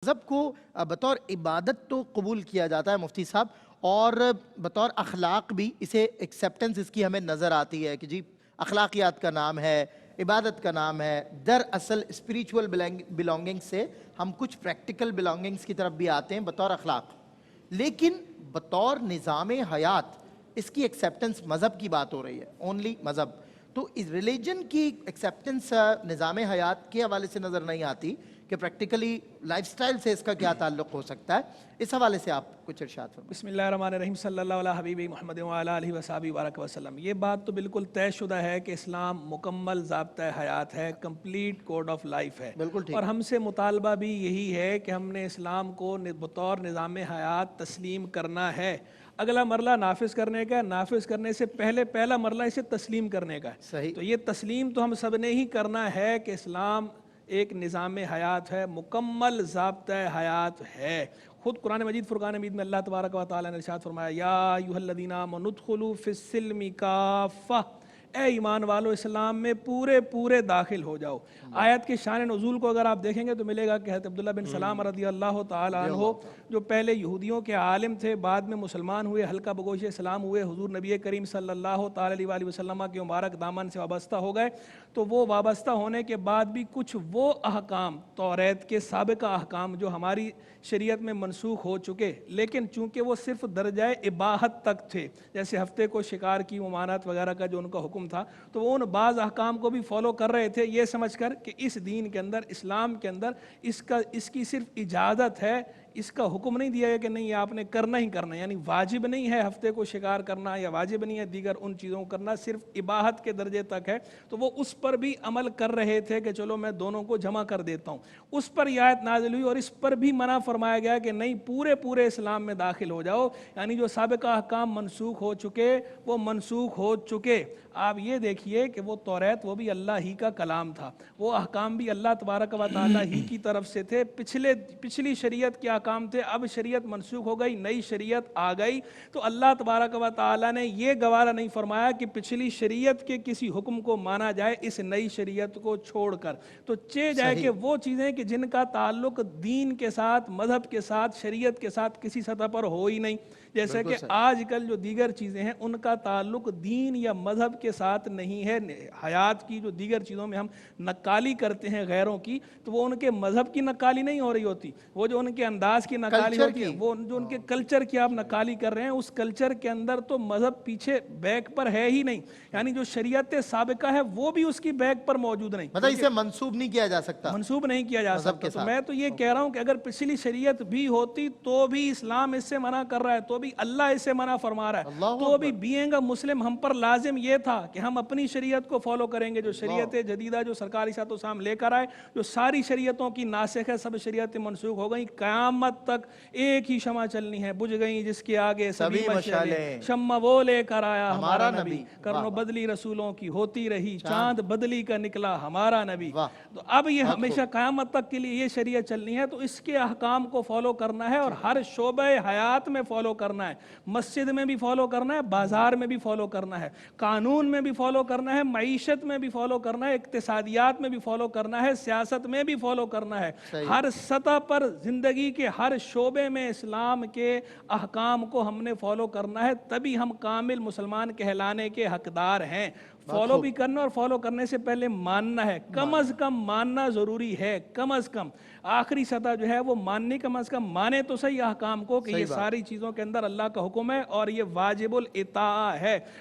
مذہب کو بطور عبادت تو قبول کیا جاتا ہے مفتی صاحب، اور بطور اخلاق بھی اسے ایکسیپٹنس اس کی ہمیں نظر آتی ہے کہ جی اخلاقیات کا نام ہے، عبادت کا نام ہے۔ دراصل اسپریچول بلانگنگ سے ہم کچھ پریکٹیکل بلانگنگز کی طرف بھی آتے ہیں بطور اخلاق، لیکن بطور نظام حیات اس کی ایکسیپٹنس مذہب کی بات ہو رہی ہے، اونلی مذہب۔ تو ریلیجن کی ایکسیپٹنس نظام حیات کے حوالے سے نظر نہیں آتی کہ پریکٹیکلی لائف سٹائل سے اس کا کیا تعلق ہو سکتا ہے، اس حوالے سے آپ کچھ ارشاد فرمائیں۔ بسم اللہ الرحمن الرحیم، صلی اللہ علیہ حبیب محمد وعلیٰ آلہ وصحبہ وبارک وسلم۔ یہ بات تو بالکل طے شدہ ہے کہ اسلام مکمل ضابطۂ حیات ہے، کمپلیٹ کوڈ آف لائف ہے، بالکل ٹھیک۔ اور ہم سے مطالبہ بھی یہی ہے کہ ہم نے اسلام کو بطور نظام حیات تسلیم کرنا ہے۔ اگلا مرحلہ نافذ کرنے کا ہے، نافذ کرنے سے پہلا مرحلہ اسے تسلیم کرنے کا ہے۔ صحیح۔ تو یہ تسلیم تو ہم سب نے ہی کرنا ہے کہ اسلام ایک نظام حیات ہے، مکمل ضابطۂ حیات ہے۔ خود قرآن مجید فرقان حمید میں اللہ تبارک و تعالیٰ نے ارشاد فرمایا، یا ایھا الذین آمنوا ادخلوا فی السلم کافہ، اے ایمان والو اسلام میں پورے داخل ہو جاؤ۔ آیت کے شان نزول کو اگر آپ دیکھیں گے تو ملے گا کہ حضرت عبداللہ بن سلام رضی اللہ تعالیٰ عنہ، جو پہلے یہودیوں کے عالم تھے، بعد میں مسلمان ہوئے، حلقہ بگوش اسلام ہوئے، حضور نبی کریم صلی اللہ تعالیٰ علیہ وسلم کے مبارک دامن سے وابستہ ہو گئے، تو وہ وابستہ ہونے کے بعد بھی کچھ وہ احکام توریت کے سابقہ احکام جو ہماری شریعت میں منسوخ ہو چکے، لیکن چونکہ وہ صرف درجہ اباحت تک تھے، جیسے ہفتے کو شکار کی ممانعت وغیرہ کا جو ان کا حکم تھا، تو وہ ان بعض احکام کو بھی فالو کر رہے تھے، یہ سمجھ کر کہ اس دین کے اندر، اسلام کے اندر اس کی صرف اجازت ہے، اس کا حکم نہیں دیا گیا کہ نہیں آپ نے کرنا ہی کرنا ہے، یعنی واجب نہیں ہے ہفتے کو شکار کرنا، یا واجب نہیں ہے دیگر ان چیزوں کو کرنا، صرف اباحت کے درجے تک ہے۔ تو وہ اس پر بھی عمل کر رہے تھے کہ چلو میں دونوں کو جمع کر دیتا ہوں۔ اس پر یہ آیت نازل ہوئی اور اس پر بھی منع فرمایا گیا کہ نہیں، پورے اسلام میں داخل ہو جاؤ، یعنی جو سابقہ احکام منسوخ ہو چکے وہ منسوخ ہو چکے۔ آپ یہ دیکھیے کہ وہ توریت وہ بھی اللہ ہی کا کلام تھا، وہ احکام بھی اللہ تبارک و تعالیٰ ہی کی طرف سے تھے، پچھلی شریعت کے احکام تھے، اب شریعت منسوخ ہو گئی، نئی شریعت آ گئی، تو اللہ تبارک و تعالیٰ نے یہ گوارا نہیں فرمایا کہ پچھلی شریعت کے کسی حکم کو مانا جائے اس نئی شریعت کو چھوڑ کر۔ تو جائے کہ وہ چیزیں کہ جن کا تعلق دین کے ساتھ، مذہب کے ساتھ، شریعت کے ساتھ کسی سطح پر ہو ہی نہیں، جیسے کہ آج کل جو دیگر چیزیں ہیں ان کا تعلق دین یا مذہب کے ساتھ نہیں ہے۔ حیات کی جو دیگر چیزوں میں ہم نقالی کرتے ہیں غیروں کی، تو وہ ان کے مذہب کی نقالی نہیں ہو رہی ہوتی، وہ جو ان کے انداز کی نقالی ہوتی ہے، وہ جو ان کے کلچر کی آپ نقالی کر رہے ہیں، اس کلچر کے اندر تو مذہب پیچھے بیک پر ہے ہی نہیں، یعنی جو شریعت سابقہ ہے وہ بھی اس کی بیک پر موجود نہیں، مطلب اسے منسوب نہیں کیا جا سکتا، منسوب نہیں کیا جا سکتا۔ تو میں تو یہ کہہ رہا ہوں کہ اگر پچھلی شریعت بھی ہوتی تو بھی اسلام اس سے منع کر رہا ہے، تو بھی اللہ اس سے منع فرما رہا ہے، تو بھی بینگ اے مسلم ہم پر لازم یہ تھا کہ ہم اپنی شریعت کو فالو کریں گے، جو شریعت جدیدہ جو سرکار علیہ السلام لے کر آئے، جو ساری شریعتوں کی ناسخ ہے، سب شریعتیں منسوخ ہو گئیں، قیامت تک ایک ہی شمع چلنی ہے، بجھ گئیں جس کے آگے سبھی مشعلیں، شمع وہ لے کر آیا ہمارا نبی، کرنو بدلی رسولوں کی ہوتی رہی، چاند بدلی کا نکلا ہمارا نبی۔ تو اب یہ ہمیشہ قیامت تک کے لیے یہ شریعت چلنی ہے، تو اس کے احکام کو فالو کرنا ہے اور ہر شعبہ حیات میں فالو کرنا ہے، مسجد میں بھی فالو کرنا ہے، بازار میں بھی فالو کرنا ہے، قانون میں بھی فالو کرنا ہے، معیشت میں بھی فالو کرنا ہے، اقتصادیات میں بھی فالو کرنا ہے، سیاست میں بھی فالو کرنا ہے، ہر سطح پر زندگی کے ہر شعبے میں اسلام کے احکام کو ہم نے فالو کرنا ہے، تبھی ہم کامل مسلمان کہلانے کے حقدار ہیں۔ فالو بھی کرنا، اور فالو کرنے سے پہلے ماننا ہے، کم از کم ماننا ضروری ہے، کم از کم آخری سطح جو ہے وہ ماننے، کم از کم مانے تو صحیح احکام کو کہ یہ ساری چیزوں کے اندر اللہ کا حکم ہے اور یہ واجب الاطاعہ ہے۔